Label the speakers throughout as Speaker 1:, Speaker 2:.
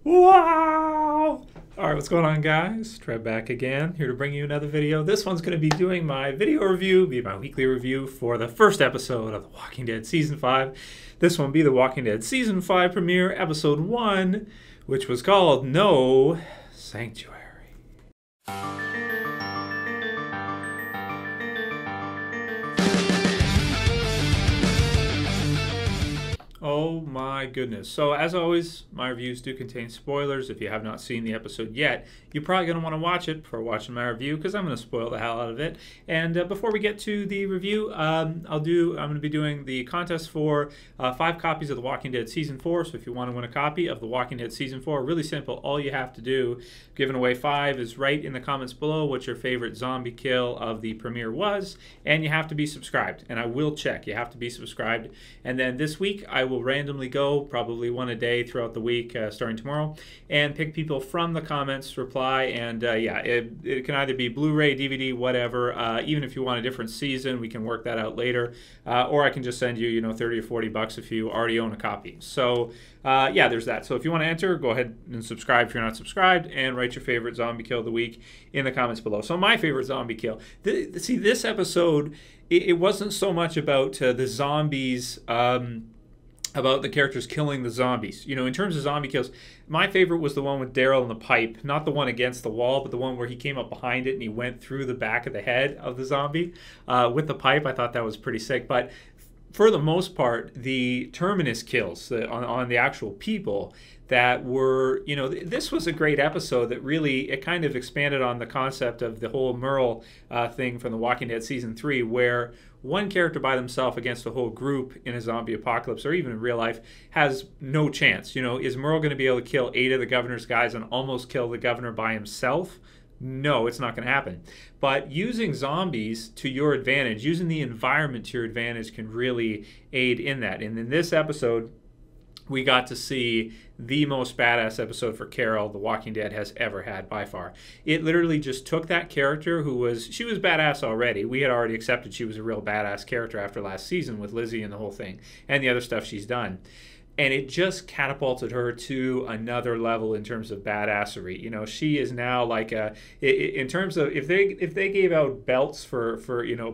Speaker 1: Wow! Alright, what's going on, guys? Trev back again, here to bring you another video. This one's going to be doing my video review, be my weekly review for the first episode of The Walking Dead Season 5. This one will be The Walking Dead Season 5 premiere, Episode 1, which was called No Sanctuary. Oh my goodness. So as always, my reviews do contain spoilers. If you have not seen the episode yet, you're probably going to want to watch it before watching my review because I'm going to spoil the hell out of it. And before we get to the review, I'm going to be doing the contest for 5 copies of The Walking Dead Season 4. So if you want to win a copy of The Walking Dead Season 4, really simple. All you have to do, giving away 5, is write in the comments below what your favorite zombie kill of the premiere was. And you have to be subscribed. And I will check. You have to be subscribed. And then this week, I will randomly go, probably one a day throughout the week, starting tomorrow, and pick people from the comments, reply, and yeah, it can either be Blu-ray, DVD, whatever. Even if you want a different season, we can work that out later, or I can just send you, 30 or 40 bucks if you already own a copy. So yeah, there's that. So if you want to enter, go ahead and subscribe if you're not subscribed, and write your favorite zombie kill of the week in the comments below. So my favorite zombie kill. See, this episode, it wasn't so much about the zombies. About the characters killing the zombies. In terms of zombie kills, my favorite was the one with Daryl in the pipe. Not the one against the wall, but the one where he came up behind it and he went through the back of the head of the zombie with the pipe. I thought that was pretty sick. But for the most part, the Terminus kills on the actual people that were, this was a great episode that really, it kind of expanded on the concept of the whole Merle thing from The Walking Dead Season 3, where one character by themselves against a whole group in a zombie apocalypse, or even in real life, has no chance. Is Merle going to be able to kill 8 of the governor's guys and almost kill the governor by himself? No, it's not going to happen. But using zombies to your advantage, using the environment to your advantage, can really aid in that. And in this episode, we got to see the most badass episode for Carol The Walking Dead has ever had, by far. It literally just took that character she was badass already. We had already accepted she was a real badass character after last season with Lizzie and the whole thing, and the other stuff she's done. And it just catapulted her to another level in terms of badassery. She is now like in terms of, if they gave out belts for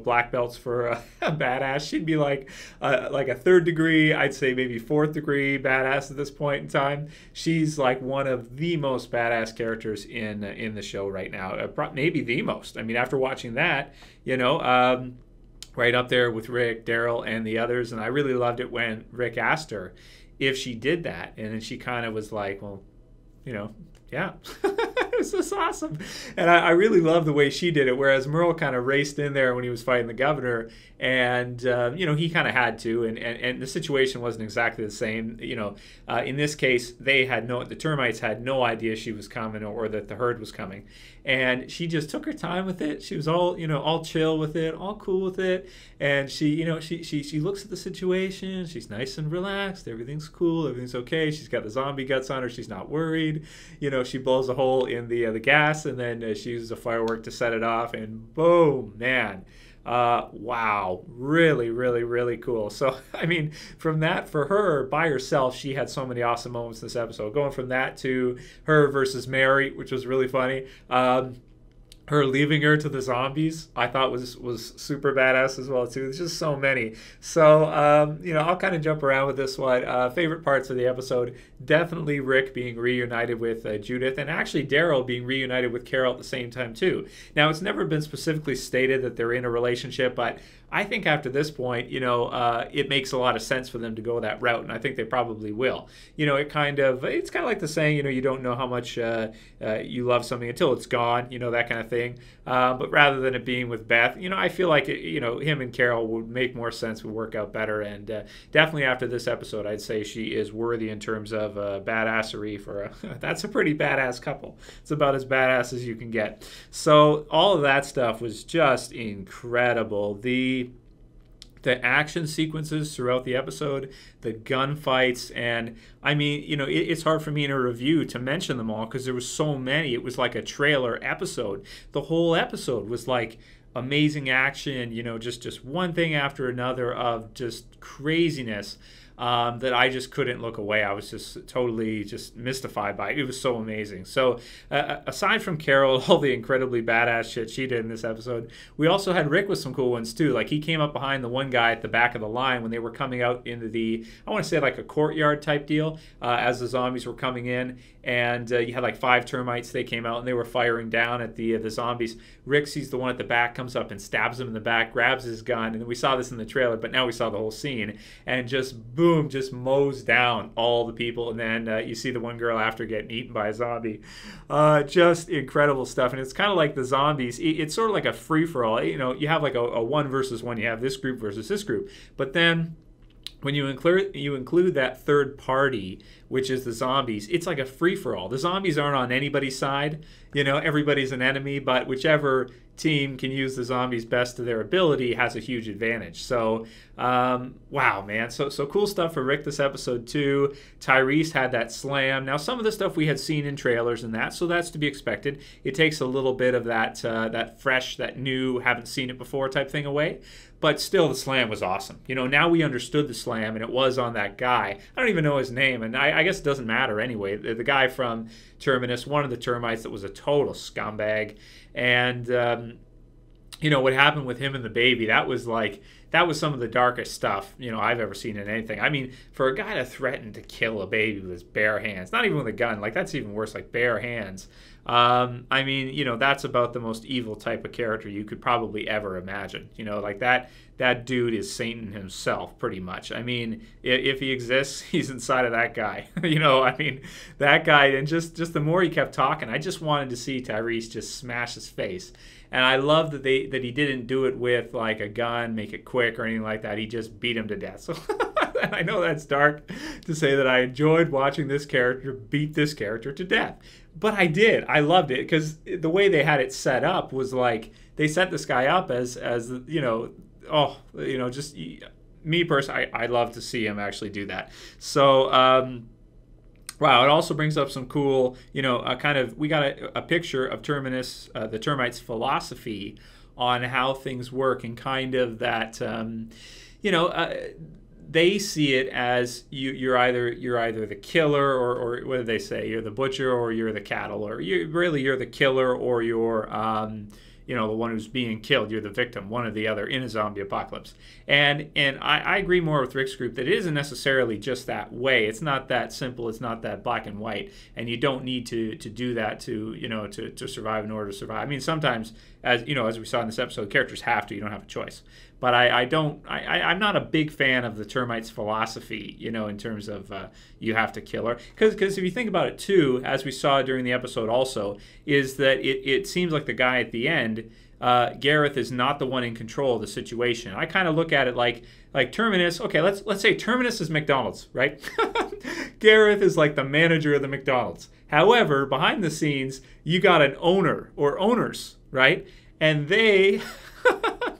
Speaker 1: black belts for a badass, she'd be like a 3rd degree, I'd say maybe 4th degree badass at this point in time. She's like one of the most badass characters in the show right now, maybe the most. I mean, after watching that, right up there with Rick, Daryl, and the others. And I really loved it when Rick asked her if she did that, and then she kind of was like, well, yeah. This is awesome. And I really love the way she did it, whereas Merle kind of raced in there when he was fighting the governor, and he kind of had to, and the situation wasn't exactly the same. In this case, the Termites had no idea she was coming, or that the herd was coming, and she just took her time with it. She was all chill with it, all cool with it, and she looks at the situation. She's nice and relaxed. Everything's cool. Everything's okay. She's got the zombie guts on her. She's not worried. She blows a hole in the gas, and then she uses a firework to set it off, and boom, man. Wow, really, really, really cool. So, I mean, from that, for her, by herself, she had so many awesome moments in this episode. Going from that to her versus Mary, which was really funny. Her leaving her to the zombies, I thought was super badass as well too. There's just so many. So I'll kind of jump around with this one. Favorite parts of the episode: definitely Rick being reunited with Judith, and actually Daryl being reunited with Carol at the same time too. Now, it's never been specifically stated that they're in a relationship, but I think after this point, it makes a lot of sense for them to go that route, and I think they probably will. It's kind of like the saying, you don't know how much you love something until it's gone, that kind of thing. But rather than it being with Beth, I feel like him and Carol would make more sense, would work out better, and definitely after this episode, I'd say she is worthy in terms of badassery for that's a pretty badass couple. It's about as badass as you can get. So all of that stuff was just incredible. The action sequences throughout the episode, the gunfights, and I mean, it's hard for me in a review to mention them all because there was so many. It was like a trailer episode. The whole episode was like amazing action, just one thing after another of just craziness. that I just couldn't look away. I was just totally just mystified by it. It was so amazing. So aside from Carol, all the incredibly badass shit she did in this episode, we also had Rick with some cool ones too. Like he came up behind the one guy at the back of the line when they were coming out into the, I want to say like a courtyard type deal, as the zombies were coming in, and you had like 5 termites. They came out and they were firing down at the zombies. Rick sees the one at the back, comes up and stabs him in the back, grabs his gun, and we saw this in the trailer, but now we saw the whole scene, and just boom, just mows down all the people, and then you see the one girl after getting eaten by a zombie. Just incredible stuff, and it's kind of like the zombies. It's sort of like a free-for-all. You know, you have like a 1 versus 1. You have this group versus this group, but then when you include that third party, which is the zombies, it's like a free-for-all. The zombies aren't on anybody's side. You know, everybody's an enemy, but whichever team can use the zombies best to their ability has a huge advantage. So, wow, man. So cool stuff for Rick this episode, too. Tyreese had that slam. Now, some of the stuff we had seen in trailers and that, so that's to be expected. It takes a little bit of that fresh, that new, haven't seen it before type thing away. But still, the slam was awesome. You know, now we understood the slam, and it was on that guy. I don't even know his name, and I guess it doesn't matter anyway. The guy from Terminus, one of the termites that was a total scumbag. And, you know, what happened with him and the baby, that was some of the darkest stuff, you know, I've ever seen in anything. I mean, for a guy to threaten to kill a baby with his bare hands, not even with a gun, like that's even worse, like bare hands. I mean, you know, that's about the most evil type of character you could probably ever imagine. You know, like that dude is Satan himself, pretty much. I mean, if he exists, he's inside of that guy. You know, I mean, that guy, and just the more he kept talking, I just wanted to see Tyreese just smash his face. And I love that he didn't do it with like a gun, make it quick or anything like that. He just beat him to death. So I know that's dark to say that I enjoyed watching this character beat this character to death. But I did. I loved it because the way they had it set up was like they set this guy up as you know, oh, you know, just me personally, I love to see him actually do that. So, wow, it also brings up some cool, you know, we got a picture of Terminus, the Termites' philosophy on how things work, and kind of that, you know, they see it as you're either the killer or what do they say? You're the butcher or you're the cattle, or you're the killer or you're you know, the one who's being killed. You're the victim, one or the other in a zombie apocalypse. And I agree more with Rick's group that it isn't necessarily just that way. It's not that simple. It's not that black and white. And you don't need to do that to, you know, to survive in order to survive. I mean, sometimes, as you know, as we saw in this episode, characters have to. You don't have a choice. But I'm not a big fan of the termites' philosophy, you know, in terms of you have to kill her. Because if you think about it too, as we saw during the episode also, is that it seems like the guy at the end, Gareth, is not the one in control of the situation. I kind of look at it like Terminus. Okay, let's say Terminus is McDonald's, right? Gareth is like the manager of the McDonald's. However, behind the scenes, you got an owner or owners, right? And they...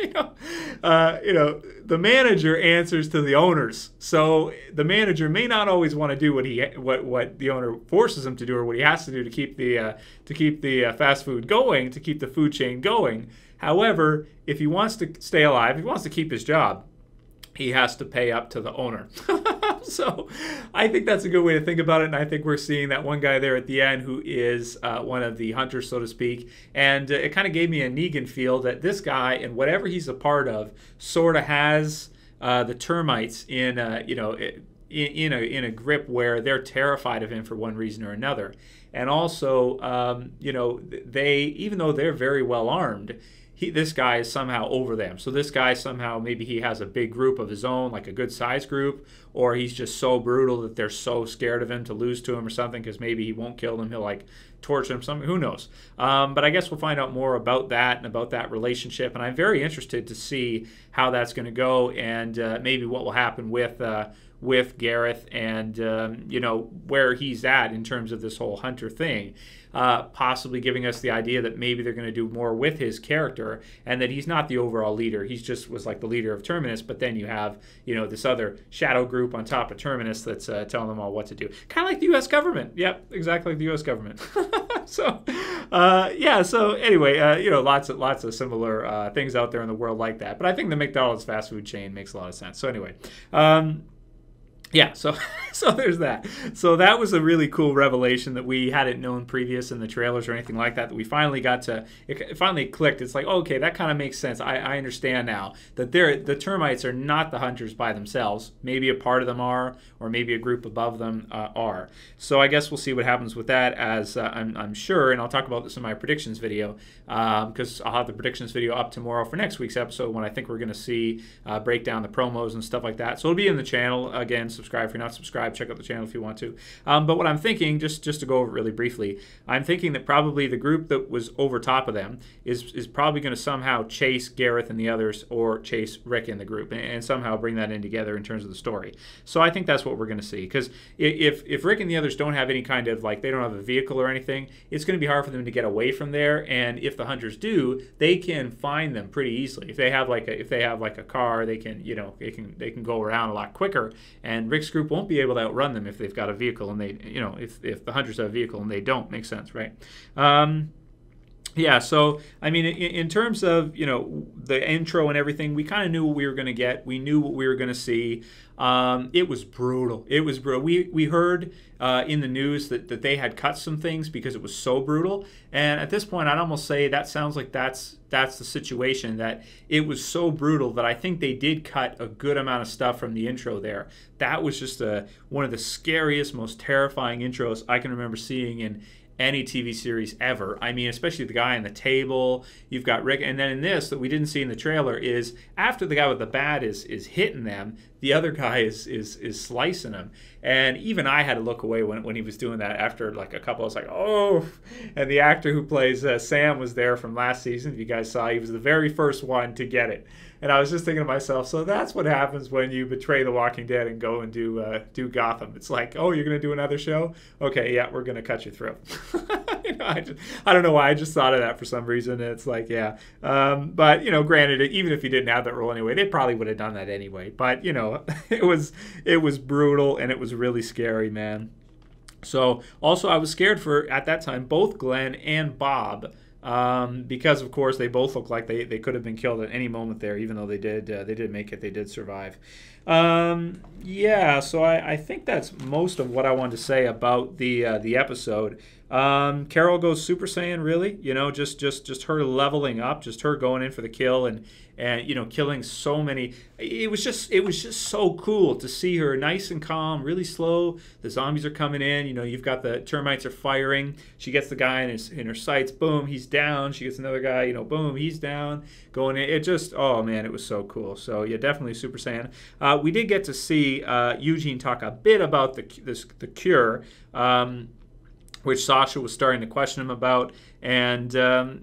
Speaker 1: you know, the manager answers to the owners. So the manager may not always want to do what the owner forces him to do, or what he has to do to keep the fast food going, to keep the food chain going. However, if he wants to stay alive, if he wants to keep his job, he has to pay up to the owner. So I think that's a good way to think about it, and I think we're seeing that one guy there at the end who is one of the hunters, so to speak, and it kind of gave me a Negan feel that this guy and whatever he's a part of sort of has the termites in you know, in a grip where they're terrified of him for one reason or another. And also, you know, they, even though they're very well armed, this guy is somehow over them. So this guy somehow, maybe he has a big group of his own, like a good size group, or he's just so brutal that they're so scared of him to lose to him or something, because maybe he won't kill them, he'll like torture them, something, who knows. But I guess we'll find out more about that and about that relationship, and I'm very interested to see how that's going to go, and maybe what will happen with Gareth, and you know, where he's at in terms of this whole hunter thing. Possibly giving us the idea that maybe they're going to do more with his character, and that he's not the overall leader. He's just was like the leader of Terminus, but then you have, you know, this other shadow group on top of Terminus that's telling them all what to do. Kind of like the U.S. government. Yep, exactly like the U.S. government. So, yeah. So anyway, you know, lots of similar things out there in the world like that. But I think the McDonald's fast food chain makes a lot of sense. So anyway. yeah, so so there's that. So that was a really cool revelation that we hadn't known previous in the trailers or anything like that. That we finally got to. It finally clicked. It's like, okay, that kind of makes sense. I understand now that the termites are not the hunters by themselves. Maybe a part of them are, or maybe a group above them are. So I guess we'll see what happens with that. As I'm sure, and I'll talk about this in my predictions video, because I'll have the predictions video up tomorrow for next week's episode when I think we're going to see break down the promos and stuff like that. So it'll be in the channel again. Subscribe if you're not subscribed. Check out the channel if you want to. But what I'm thinking, just to go over it really briefly, I'm thinking that probably the group that was over top of them is probably going to somehow chase Gareth and the others, or chase Rick in the group, and somehow bring that in together in terms of the story. So I think that's what we're going to see. Because if Rick and the others don't have any kind of, like, they don't have a vehicle or anything, it's going to be hard for them to get away from there. And if the hunters do, they can find them pretty easily. If they have like a car, they can they can go around a lot quicker. And Rick's group won't be able to outrun them if they've got a vehicle, and they, if the hunters have a vehicle and they don't. Makes sense, right? Yeah, so, I mean, in terms of, the intro and everything, we kind of knew what we were going to get. We knew what we were going to see. It was brutal. It was brutal. We heard in the news that they had cut some things because it was so brutal. And at this point, I'd almost say that sounds like that's the situation, that it was so brutal that I think they did cut a good amount of stuff from the intro there. That was just one of the scariest, most terrifying intros I can remember seeing in any TV series ever. I mean, especially the guy on the table. You've got Rick, and then in this that we didn't see in the trailer is after the guy with the bat is hitting them, the other guy is slicing them. And even I had to look away when he was doing that. After like a couple, I was like, oh. And the actor who plays Sam was there from last season. If you guys saw, he was the very first one to get it. And I was just thinking to myself, so that's what happens when you betray The Walking Dead and go and do Gotham. It's like, oh, you're going to do another show? Okay, yeah, we're going to cut you through. I don't know why. I just thought of that for some reason. And it's like, yeah. But, granted, even if you didn't have that role anyway, they probably would have done that anyway. But, it was brutal, and it was really scary, man. So, also, I was scared for, at that time, both Glenn and Bob. Because of course they both look like they could have been killed at any moment there, even though they did make it, they did survive. Yeah, so I think that's most of what I wanted to say about the episode. Carol goes Super Saiyan, really, just her leveling up, just her going in for the kill and killing so many. It was just so cool to see her nice and calm, really slow. The zombies are coming in. You've got the termites are firing. She gets the guy in her sights. Boom, he's down. She gets another guy. Boom, he's down. Going in. It just, oh man, it was so cool. So yeah, definitely Super Saiyan. We did get to see Eugene talk a bit about the cure. Which Sasha was starting to question him about. And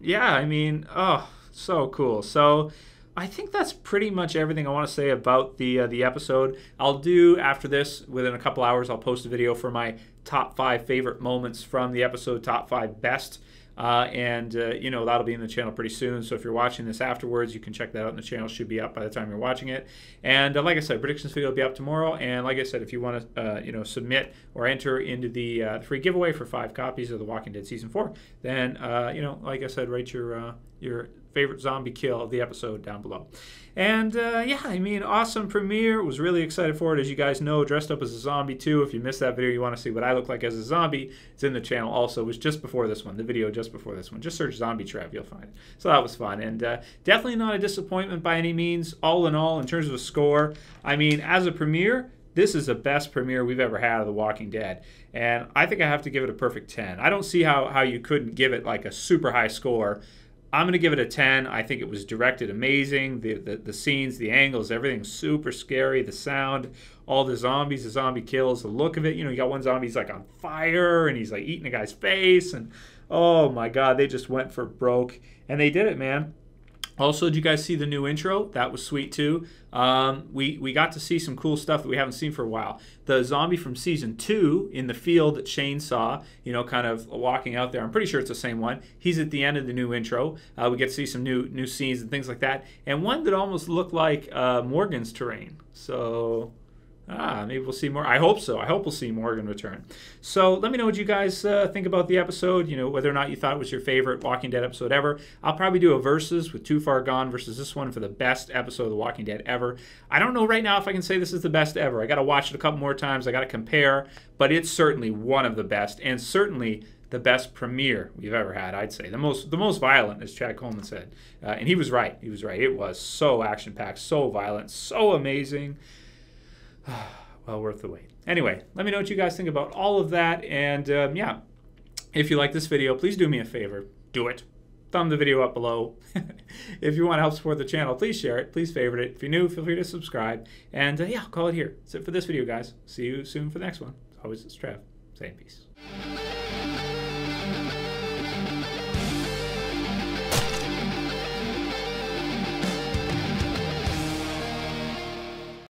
Speaker 1: yeah, I mean, oh, so cool. So I think that's pretty much everything I want to say about the episode. I'll do, after this, within a couple hours, I'll post a video for my top 5 favorite moments from the episode, top 5 best. That'll be in the channel pretty soon. So if you're watching this afterwards, you can check that out in the channel. It should be up by the time you're watching it. And like I said, predictions video will be up tomorrow. And like I said, if you want to, submit or enter into the free giveaway for 5 copies of The Walking Dead Season 4, then, like I said, write your favorite zombie kill of the episode down below. And yeah, I mean, awesome premiere. Was really excited for it. As you guys know, dressed up as a zombie too. If you missed that video, you want to see what I look like as a zombie, it's in the channel also. It was just before this one, the video just before this one. Just search Zombie Trev, you'll find it. So that was fun. And definitely not a disappointment by any means. All in all, in terms of a score, I mean, as a premiere, this is the best premiere we've ever had of The Walking Dead. And I think I have to give it a perfect 10. I don't see how you couldn't give it like a super high score. I'm going to give it a 10. I think it was directed amazing. The scenes, the angles, everything's super scary. The sound, all the zombies, the zombie kills, the look of it. You got one zombie, he's like on fire and he's like eating a guy's face. And oh my God, they just went for broke. And they did it, man. Also, did you guys see the new intro? That was sweet too. We got to see some cool stuff that we haven't seen for a while. The zombie from season 2 in the field that Shane saw, kind of walking out there. I'm pretty sure it's the same one. He's at the end of the new intro. We get to see some new scenes and things like that. And one that almost looked like Morgan's terrain. So Maybe we'll see more. I hope so. I hope we'll see Morgan return. So let me know what you guys think about the episode, you know, whether or not you thought it was your favorite Walking Dead episode ever. I'll probably do a versus with Too Far Gone versus this one for the best episode of The Walking Dead ever. I don't know right now if I can say this is the best ever. I got to watch it a couple more times. I got to compare, but it's certainly one of the best, and certainly the best premiere we've ever had, I'd say. The most violent, as Chad Coleman said. And he was right. He was right. It was so action-packed, so violent, so amazing. Well worth the wait. Anyway, let me know what you guys think about all of that. And yeah, if you like this video, please do me a favor. Do it. Thumb the video up below. If you want to help support the channel, please share it. Please favorite it. If you're new, feel free to subscribe. And yeah, I'll call it here. That's it for this video, guys. See you soon for the next one. As always, it's Trev. Saying peace.